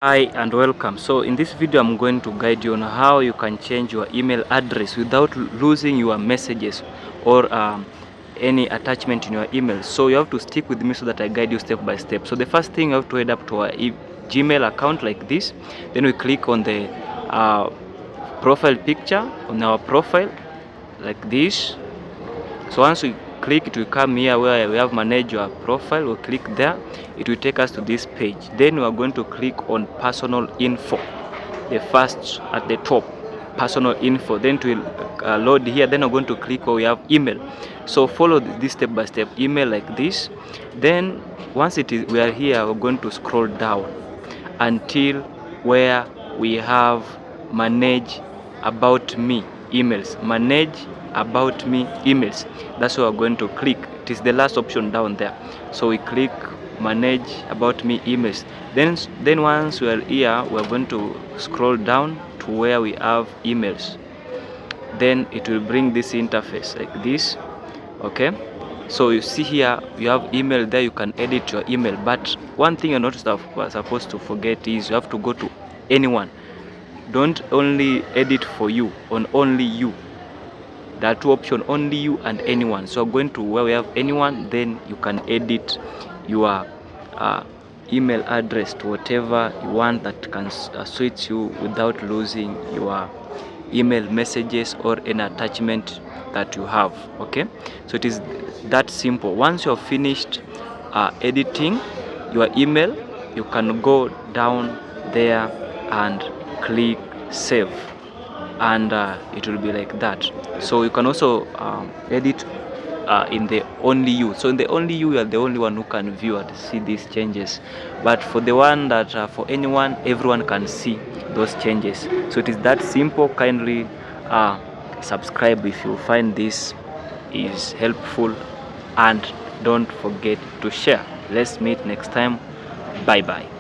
Hi and welcome. So in this video I'm going to guide you on how you can change your email address without losing your messages or any attachment in your email. So you have to stick with me so that I guide you step by step. So the first thing, you have to head up to our Gmail account like this. Then we click on the profile picture on our profile like this. So once we click, it will come here where we have manage your profile. We'll click there, it will take us to this page. Then we are going to click on personal info, the first at the top, personal info. Then it will load here. Then we're going to click where we have email. So follow this step by step, email like this. Then once we are here, we're going to scroll down until where we have manage about me emails. Manage about me emails, that's what we're going to click. It is the last option down there. So we click manage about me emails. Then once we are here, we're going to scroll down to where we have emails. Then it will bring this interface like this. Okay, so you see here you have email there, you can edit your email. But one thing you're not supposed to forget is you have to go to anyone. Don't only edit for you, on only you. There are two options, only you and anyone. So going to where we have anyone, then you can edit your email address to whatever you want that can suit you without losing your email messages or any attachment that you have. Okay, so it is that simple. Once you have finished editing your email, you can go down there and click save, and it will be like that. So you can also edit in the only you. So in the only you are the only one who can view and see these changes, but for the one that for anyone, everyone can see those changes. So it is that simple. Kindly subscribe if you find this is helpful, and don't forget to share. Let's meet next time. Bye bye.